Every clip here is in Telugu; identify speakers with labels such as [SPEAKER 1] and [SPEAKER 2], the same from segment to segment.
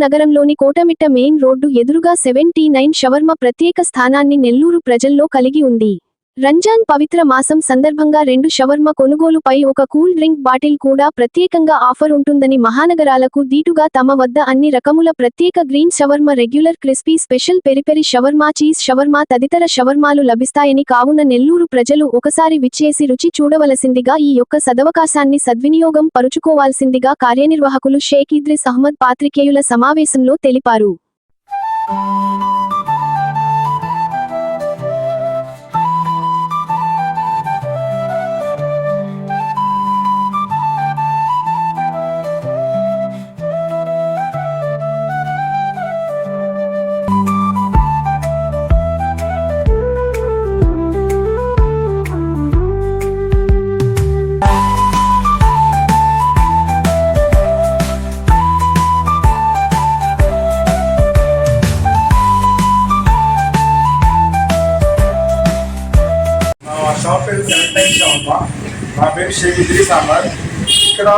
[SPEAKER 1] నగరంలోని కోటమిట్ట మెయిన్ రోడ్డు ఎదురుగా 79 షవర్మ ప్రత్యేక స్థానాన్ని నెల్లూరు ప్రజల్లో కలిగి ఉంది. రంజాన్ పవిత్ర మాసం సందర్భంగా 2 షవర్మ కొనుగోలుపై ఒక కూల్ డ్రింక్ బాటిల్ కూడా ప్రత్యేకంగా ఆఫర్ ఉంటుందని మహానగరాలకు దీటుగా తమ వద్ద అన్ని రకముల ప్రత్యేక green shawarma, regular, crispy, special, peri peri shawarma, cheese shawarma తదితర షవర్మాలు లభిస్తాయని కావున నెల్లూరు ప్రజలు ఒకసారి విచ్చేసి రుచి చూడవలసిందిగా ఈ యొక్క సదవకాశాన్ని సద్వినియోగం పరుచుకోవాల్సిందిగా కార్యనిర్వాహకులు షేక్ ఇద్రిస్ అహ్మద్ పాత్రికేయుల సమావేశంలో తెలిపారు.
[SPEAKER 2] షాప్ పేరు 79 షవర్మా. నా పేరు షేక్ ఇద్రిస్ అహ్మద్. ఇక్కడ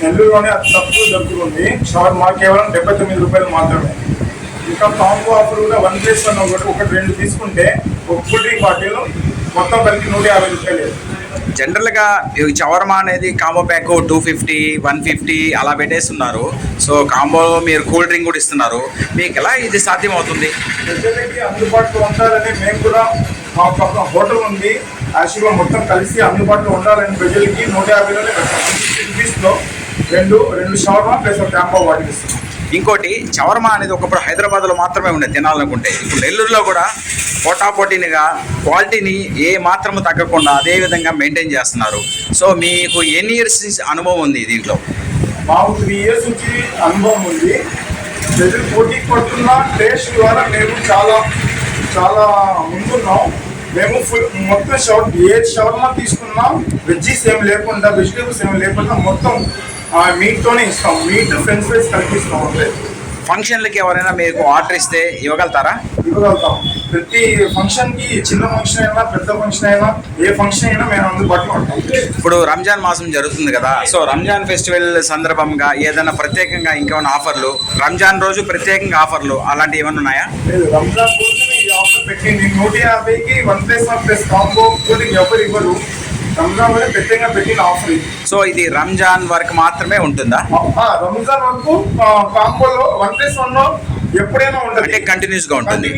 [SPEAKER 2] నెల్లూరులోనే అతి తక్కువ దొరుకుతుంది షవర్మా, కేవలం 79 రూపాయలు మాత్రమే. ఇంకా కాంబో ఆఫర్ కూడా 1+1 ఒకటి 2 తీసుకుంటే ఒక కూల్ డ్రింక్ బాటిల్ మొత్తం కలిపి 150 రూపాయలు.
[SPEAKER 3] జనరల్గా షవర్మా అనేది కాంబో ప్యాక్ 250, 150 అలా పెట్టేస్తున్నారు. సో కాంబోలో మీరు కూల్ డ్రింక్ కూడా ఇస్తున్నారు. మీకు ఎలా ఇది సాధ్యం అవుతుంది?
[SPEAKER 2] ప్రజలకి అందుబాటులో ఉండాలని మేము కూడా మా ఒక హోటల్ ఉంది, యాక్చువల్గా మొత్తం కలిసి అందుబాటులో ఉండాలని ప్రజలకి 150లోనే రూపీస్లో రెండు షవర్మా ప్లస్ ఒక కాంబో బాటిల్ ఇస్తున్నాం.
[SPEAKER 3] ఇంకోటి, షవర్మా అనేది ఒకప్పుడు హైదరాబాద్లో మాత్రమే ఉండేది తినాలనుకుంటే. ఇప్పుడు నెల్లూరులో కూడా పోటాపోటీనిగా క్వాలిటీని ఏ మాత్రము తగ్గకుండా అదే విధంగా మెయింటైన్ చేస్తున్నారు. సో మీకు ఎన్ని ఇయర్స్ అనుభవం ఉంది దీంట్లో?
[SPEAKER 2] మాకు 3 ఇయర్స్ నుంచి అనుభవం ఉంది. ప్రజలు పోటీ పడుతున్న టేస్ట్ ద్వారా మేము చాలా చాలా ముందున్నాం. మేము మొత్తం ఏ షవర్మా తీసుకున్నా వెజ్జీస్ ఏమి లేకుండా, వెజిటేబుల్స్ ఏమి లేకుండా మొత్తం మీట్తోనే ఇస్తాం. మీట్, ఫ్రెంచ్ ఫ్రైస్ కలిపిస్తాం. అంటే
[SPEAKER 3] ఫంక్షన్లకి ఎవరైనా మీకు ఆర్డర్ ఇస్తే ఇవ్వగలుగుతారా?
[SPEAKER 2] ఇవ్వగలుగుతాం. ప్రతి ఫంక్షన్కి, చిన్న ఫంక్షన్ అయినా పెద్ద ఫంక్షన్ అయినా ఏ ఫంక్షన్ అయినా మేము అందుబాటులో ఉంటాం.
[SPEAKER 3] ఇప్పుడు రంజాన్ మాసం జరుగుతుంది కదా, సో రంజాన్ ఫెస్టివల్ సందర్భంగా ఏదైనా ప్రత్యేకంగా ఇంకేమైనా ఆఫర్లు, రంజాన్ రోజు ప్రత్యేకంగా ఆఫర్లు అలాంటివి ఏమైనా ఉన్నాయా?
[SPEAKER 2] లేదు, రంజాన్ రోజునే ఈ ఆఫర్ పెట్టింది. 150కి 1+1 కాంబో కూలింగ్ ఎవరు ఇవ్వరు. రంజాన్ వరకు ప్రత్యేకంగా పెట్టిన ఆఫర్ ఇది.
[SPEAKER 3] సో ఇది రంజాన్ వరకు మాత్రమే ఉంటుందా?
[SPEAKER 2] రంజాన్ వరకు కాంబోలో 1+1 ఎప్పుడైనా ఉంటుంది,
[SPEAKER 3] అంటే కంటిన్యూస్గా ఉంటుంది.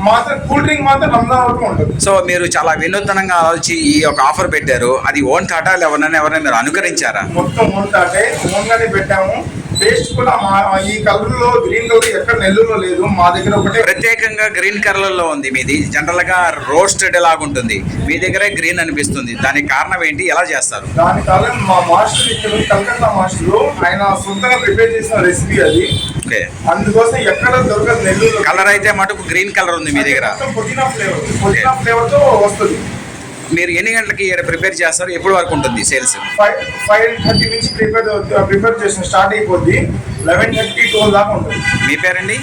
[SPEAKER 2] మాత్రం కూల్ డ్రింక్ మాత్రం రంజాన్ వరకు ఉంటుంది.
[SPEAKER 3] సో మీరు చాలా వినూత్నంగా ఆలోచించి ఈ యొక్క ఆఫర్ పెట్టారు. అది ఓన్ టాటాలు ఎవరైనా మీరు అనుకరించారా?
[SPEAKER 2] మొత్తం ఓన్ టాటే, ఓన్గానే పెట్టాము. టేస్ట్ కూడా ఈ కలర్లో, గ్రీన్ కలర్ ఎక్కడ నెల్లూరులో లేదు, మా దగ్గర ఒకటే
[SPEAKER 3] ప్రత్యేకంగా గ్రీన్ కలర్లో ఉంది. మీది జనరల్గా రోస్టెడ్ లాగుంటుంది, మీ దగ్గరే గ్రీన్ అనిపిస్తుంది. దానికి కారణం ఏంటి, ఎలా చేస్తారు?
[SPEAKER 2] దాని కారణం మా మాస్టర్ ఇక్కడ కలకత్తా మాస్టర్, ఆయన సొంతంగా ప్రిపేర్ చేసిన రెసిపీ అది. అందుకోసం ఎక్కడ దొరకదు నెల్లూరు.
[SPEAKER 3] కలర్ అయితే మటుకు గ్రీన్ కలర్ ఉంది మీ దగ్గర.
[SPEAKER 2] పుదీనా ఫ్లేవర్తో వస్తుంది.
[SPEAKER 3] మీరు ఎన్ని గంటలకి ప్రిపేర్ చేస్తారు, ఎప్పుడు వరకు ఉంటుంది సేల్స్?
[SPEAKER 2] 5:30 నుంచి ప్రిపేర్ చేసిన స్టార్ట్ అయిపోద్ది. 11:30, 12 దాకా ఉంటుంది.
[SPEAKER 3] మీ పేరండి?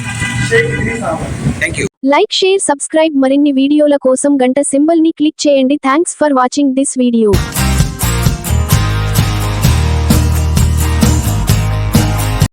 [SPEAKER 2] Sheikh Idris Ahmed.
[SPEAKER 3] Thank you.
[SPEAKER 1] Like, share, subscribe. మరిన్ని వీడియోల కోసం గంట సింబల్ ని క్లిక్ చేయండి. Thanks for watching this video.